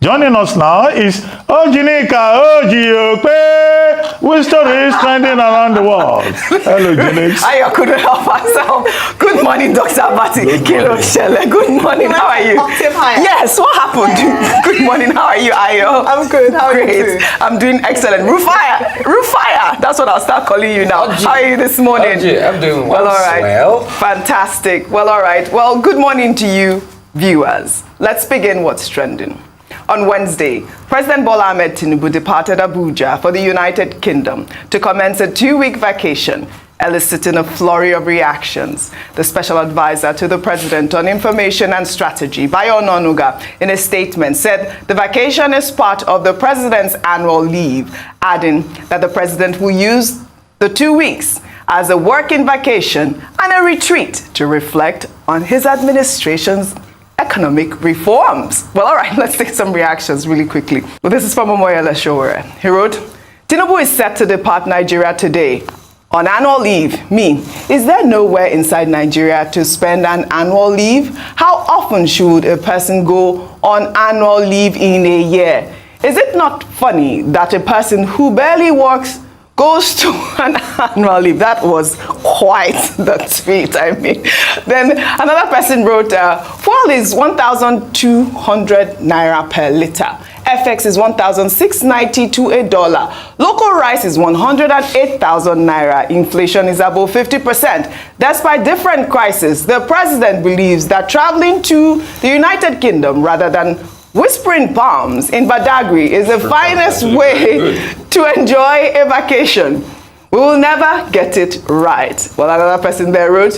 Joining us now is Ojinika Ojiope, whose story is trending around the world. Hello, Jinika. I couldn't help myself. Good morning, Dr. Abati. Kilo Shele. Good morning. How are you? Yes, what happened? Good morning. How are you, Ayo? I'm good. How are you? I'm doing excellent. Rufaya. That's what I'll start calling you now. How are you this morning? I'm doing well. All right. Fantastic. Well, all right. Well, good morning to you, viewers. Let's begin what's trending. On Wednesday, President Bola Ahmed Tinubu departed Abuja for the United Kingdom to commence a 2-week vacation, eliciting a flurry of reactions. The special advisor to the president on information and strategy, Bayo Ononuga, in a statement said the vacation is part of the president's annual leave, adding that the president will use the 2 weeks as a working vacation and a retreat to reflect on his administration's economic reforms. Well, all right, let's take some reactions really quickly. Well, this is from Omoyele Showore. He wrote, Tinubu is set to depart Nigeria today on annual leave. Me, is there nowhere inside Nigeria to spend an annual leave? How often should a person go on annual leave in a year? Is it not funny that a person who barely works goes to an annual leave? That was quite the tweet, I mean. Then another person wrote, fuel is 1,200 naira per liter. FX is 1,690 to $1. Local rice is 108,000 naira. Inflation is above 50%. Despite different crises, the president believes that traveling to the United Kingdom rather than whispering palms in Badagry is the finest way to enjoy a vacation. We will never get it right. Well, another person there wrote,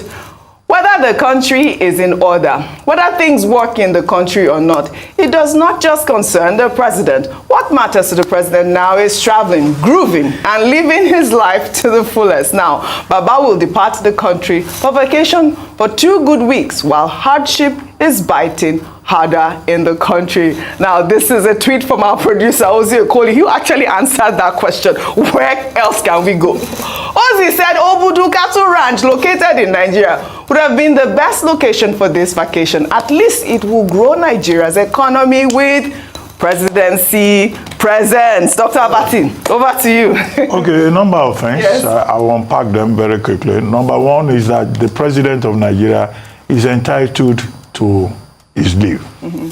whether the country is in order, whether things work in the country or not, it does not just concern the president. What matters to the president now is traveling, grooving, and living his life to the fullest. Now, Baba will depart the country for vacation for 2 good weeks while hardship is biting harder in the country. Now, this is a tweet from our producer, Ozzy Okoli. He actually answered that question. Where else can we go? Ozzy said Obudu Cattle Ranch, located in Nigeria, would have been the best location for this vacation. At least it will grow Nigeria's economy with presidency presents. Dr. Abati, over to you. Okay, a number of things. Yes. I will unpack them very quickly. Number one is that the president of Nigeria is entitled to his leave,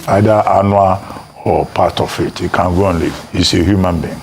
either annual or part of it. He can go on leave. He's a human being.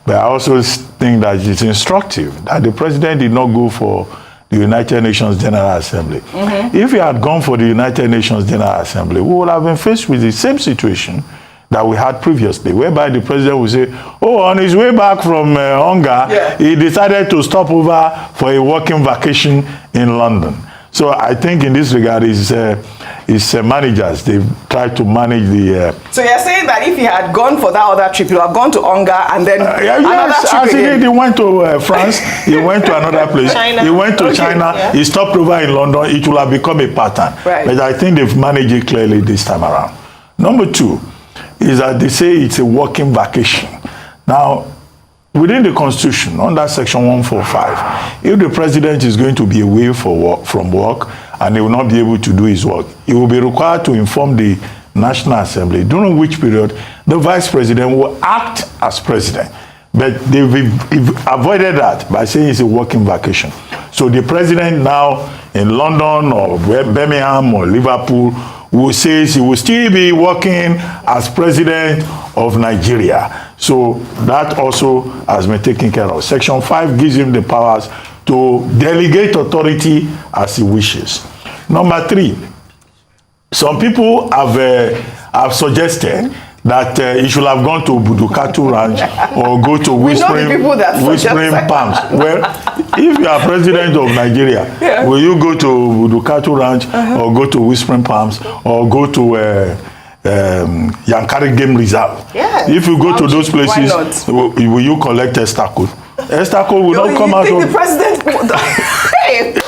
But I also think that it's instructive that the president did not go for the United Nations General Assembly. If he had gone for the United Nations General Assembly, we would have been faced with the same situation that we had previously, whereby the president would say, oh, on his way back from Onga, he decided to stop over for a working vacation in London. So I think in this regard, it's managers. They've tried to manage the... So you're saying that if he had gone for that other trip, he would have gone to Onga and then another trip again? He went to France, he went to another place, China. He went to China, he stopped over in London. It will have become a pattern. Right. But I think they've managed it clearly this time around. Number two is that they say it's a working vacation. Now, within the Constitution, under Section 145, if the president is going to be away from work and he will not be able to do his work, he will be required to inform the National Assembly, during which period the vice president will act as president. But they've avoided that by saying it's a working vacation. So the president now in London or Birmingham or Liverpool who says he will still be working as president of Nigeria. So that also has been taken care of. Section 5 gives him the powers to delegate authority as he wishes. Number 3, some people have suggested that he should have gone to Budukatu Ranch or go to Whispering Palms. Well, if you are president of Nigeria, will you go to Budukatu Ranch or go to Whispering Palms or go to Yankari Game Reserve? Yes. If you go to those places, will you collect Esther code? Esther code will not come out of the president.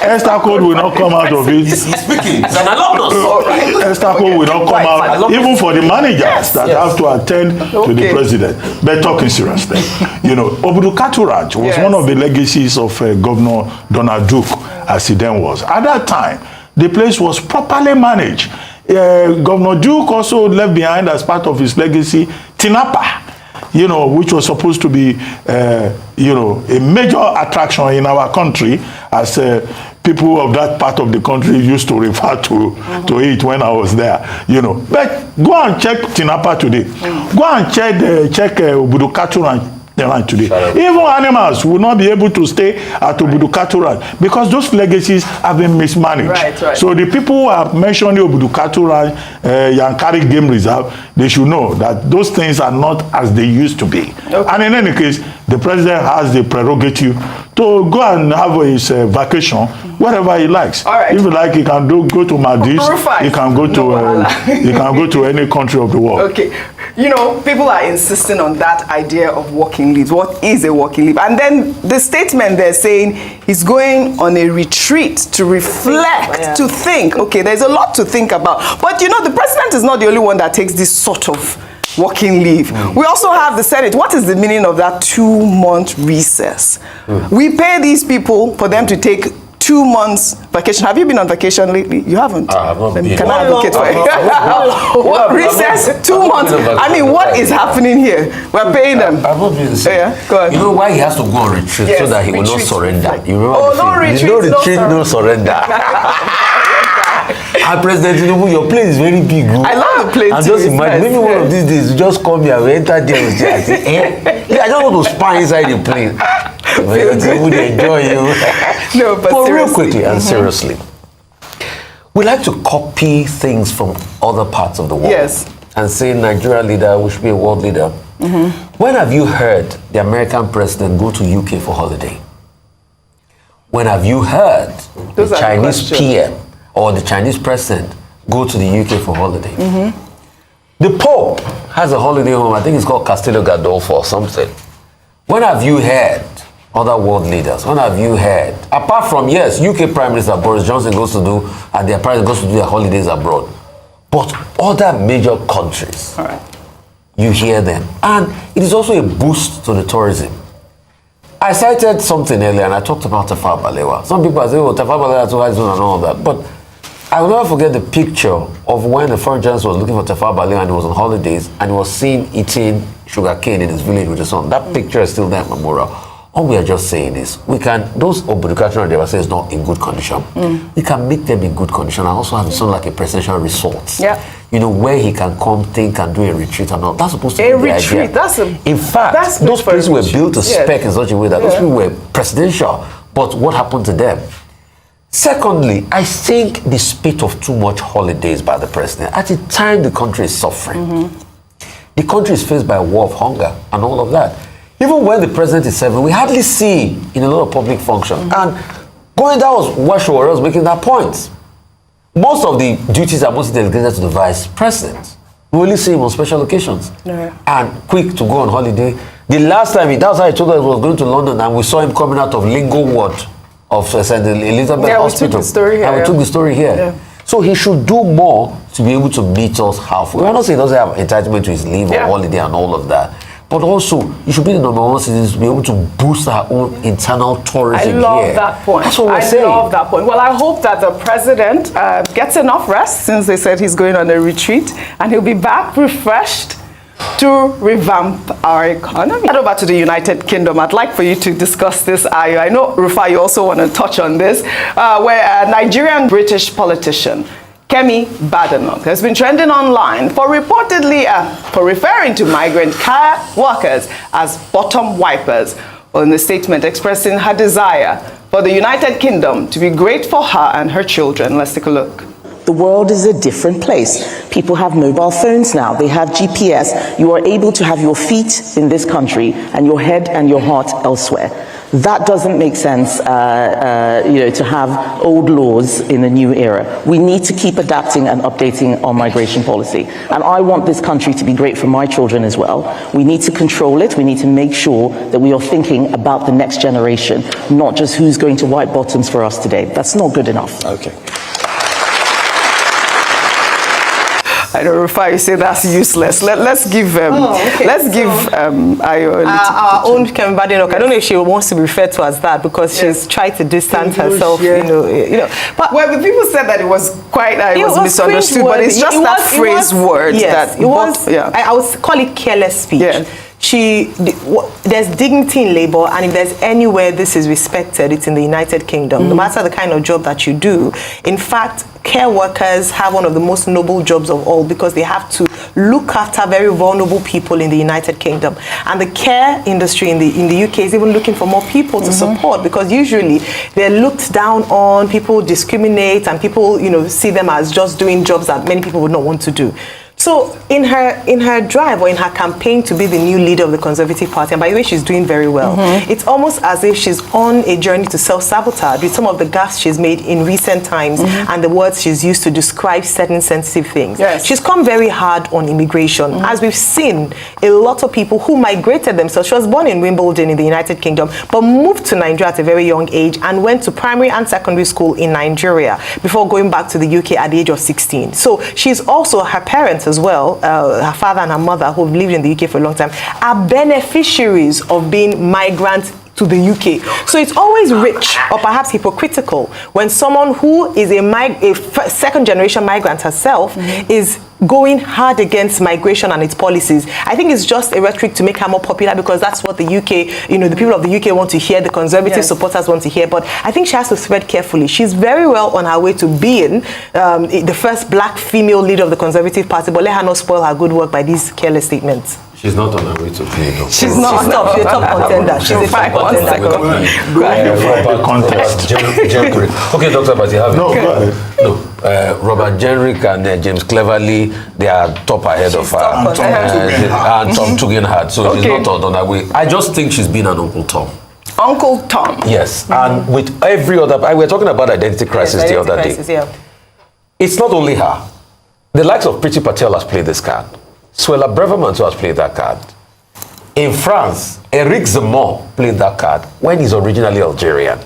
Esther code will not come out of it. He's speaking. It's an alumnus. Esther code will not come out, even for the managers that have to attend to the president. But talking seriously, you know, Obudukatu Ranch was one of the legacies of Governor Donald Duke, as he then was. At that time, the place was properly managed. Governor Duke also left behind as part of his legacy Tinapa, which was supposed to be, a major attraction in our country, as people of that part of the country used to refer to it when I was there, But go and check Tinapa today. Go and check Obudukatu Ranch today. Even animals will not be able to stay at Obudukatu Ranch because those legacies have been mismanaged. Right. So the people who have mentioned Obudukatu Ranch, Yankari Game Reserve, they should know that those things are not as they used to be. Okay. And in any case, the president has the prerogative to go and have his vacation wherever he likes. All right. If you like, he can go to Maldives. He can go to he can go to any country of the world. Okay. People are insisting on that idea of working leave. What is a working leave? And then the statement they're saying he's going on a retreat to reflect, to think. Okay, there's a lot to think about. But the president is not the only one that takes this sort of working leave. We also have the Senate. What is the meaning of that 2-month recess? We pay these people for them to take 2 months vacation. Have you been on vacation lately? You haven't? I have not been. Can I advocate for you? What recess? 2 months? I mean, what is happening here? We're paying them. I've not been. Yeah, go ahead. You know why he has to go on retreat? Yes, so that he will not retreat. surrender. You remember no retreat, no retreat, no surrender. President Tinubu, your plane is very big. I love the plane. And just imagine, maybe one of these days, you just come here, we enter there and say, I don't want to spy inside the plane. Tinubu, they enjoy you. No, but real quickly and seriously, we like to copy things from other parts of the world. Yes. And say, Nigeria leader, we should be a world leader. When have you heard the American president go to UK for holiday? When have you heard the Chinese PM or the Chinese president go to the UK for holiday? The Pope has a holiday home. I think it's called Castello Gandolfo or something. When have you heard other world leaders? When have you heard, apart from, yes, UK Prime Minister Boris Johnson goes to do, and their president goes to do their holidays abroad. But other major countries, you hear them. And it is also a boost to the tourism. I cited something earlier, and I talked about Tafawa Balewa. Some people are saying, Tafawa Balewa too high and all that. But I will never forget the picture of when the foreign journalist was looking for Tafawa Balewa and he was on holidays and he was seen eating sugar cane in his village with his son. That picture is still there, memorial. All we are just saying is, those Obudukatu they say is not in good condition. We can make them in good condition and also have something like a presidential resort. Yeah. Where he can come, think, and do a retreat and all. That's supposed to be the idea. In fact, those places were built to spec in such a way that those people were presidential. But what happened to them? Secondly, I think the spate of too much holidays by the president, at the time the country is suffering, the country is faced by a war of hunger and all of that. Even when the president is serving, we hardly see him in a lot of public function. And that was what Showore was making that point. Most of the duties are mostly delegated to the vice president. We only see him on special occasions. And quick to go on holiday. The last time, that's how he told us he was going to London, and we saw him coming out of Lingo Ward of St. Elizabeth Hospital. We took the story here. And we took the story here. So he should do more to be able to meet us halfway. We're not saying he doesn't have entitlement to his leave or holiday and all of that. But also, you should be the number one citizen to be able to boost our own internal tourism here. I love that point. That's what we're saying. I love that point. Well, I hope that the president gets enough rest, since they said he's going on a retreat, and he'll be back refreshed to revamp our economy. Head over to the United Kingdom. I'd like for you to discuss this, Ayo. I know, Rufai, you also want to touch on this, where a Nigerian British politician, Kemi Badenoch, has been trending online for reportedly for referring to migrant car workers as bottom wipers, in the statement expressing her desire for the United Kingdom to be great for her and her children. Let's take a look. The world is a different place. People have mobile phones now. They have GPS. You are able to have your feet in this country and your head and your heart elsewhere. That doesn't make sense, to have old laws in a new era. We need to keep adapting and updating our migration policy. And I want this country to be great for my children as well. We need to control it. We need to make sure that we are thinking about the next generation, not just who's going to wipe bottoms for us today. That's not good enough. Okay. I don't know if I say that's useless. Let's give Ayo our own Kemi Badenoch. Yes. I don't know if she wants to be referred to as that because she's tried to distance herself. You know. But well, the people said that it was quite it was misunderstood, but it's just that phrase word that it was. Yeah. I would call it careless speech. Yeah. There's dignity in labor, and if there's anywhere this is respected, it's in the United Kingdom. No matter the kind of job that you do. In fact, care workers have one of the most noble jobs of all because they have to look after very vulnerable people in the United Kingdom. And the care industry in the UK is even looking for more people to support because usually they're looked down on, people discriminate, and people, see them as just doing jobs that many people would not want to do. So in her drive or in her campaign to be the new leader of the Conservative Party, and by the way, she's doing very well, it's almost as if she's on a journey to self-sabotage with some of the gaffes she's made in recent times and the words she's used to describe certain sensitive things. Yes. She's come very hard on immigration. As we've seen, a lot of people who migrated themselves. She was born in Wimbledon in the United Kingdom, but moved to Nigeria at a very young age and went to primary and secondary school in Nigeria before going back to the UK at the age of 16. So she's also, her parents as well, her father and her mother, who've lived in the UK for a long time, are beneficiaries of being migrants to the UK. So it's always rich or perhaps hypocritical when someone who is a second generation migrant herself is going hard against migration and its policies. I think it's just a rhetoric to make her more popular because that's what the UK, the people of the UK want to hear, the Conservative supporters want to hear. But I think she has to thread carefully. She's very well on her way to being the first black female leader of the Conservative Party, but let her not spoil her good work by these careless statements. She's not on her way to be. No. She's not. She's a top contender. She's a top contender. The contest. Okay, Dr. Bati, have No, go ahead. No, Robert Jenrick and James Cleverly, they are top ahead of her. And Tom Tugendhat. So she's not on her way. I just think she's been an Uncle Tom. Uncle Tom. Yes, and with every other, we were talking about identity crisis the other day. It's not only her. The likes of Priti Patel has played this card. Suella Braverman has played that card. In France, Eric Zemmour played that card when he's originally Algerian.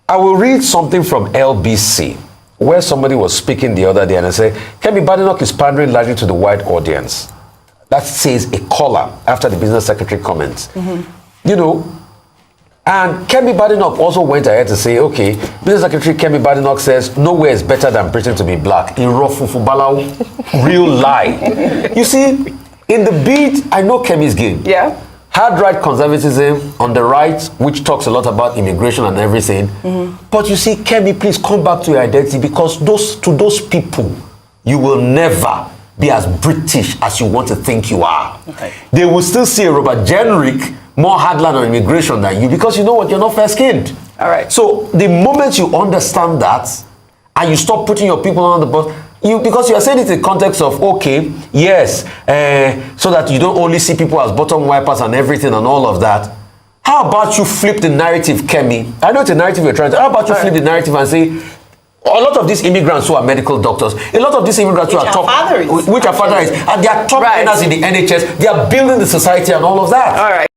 I will read something from LBC, where somebody was speaking the other day and I said, Kemi Badenoch is pandering largely to the white audience. That says a caller after the business secretary comments. And Kemi Badenoch also went ahead to say, okay, Business Secretary Kemi Badenoch says nowhere is better than pretending to be black. In real lie. You see, in the beat, I know Kemi's game. Yeah. Hard right conservatism on the right, which talks a lot about immigration and everything. But you see, Kemi, please come back to your identity because to those people, you will never be as British as you want to think you are. Okay. They will still see a Robert Jenrick more hardline on immigration than you because you know what, you're not fair-skinned. All right. So the moment you understand that and you stop putting your people on the bus, because you are saying it in the context of, okay, yes, so that you don't only see people as bottom wipers and everything and all of that. How about you flip the narrative, Kemi? I know it's a narrative you're trying to, how about you flip the narrative and say, a lot of these immigrants who are medical doctors, a lot of these immigrants who are top, which are fathers, and they are top earners in the NHS, they are building the society and all of that. All right.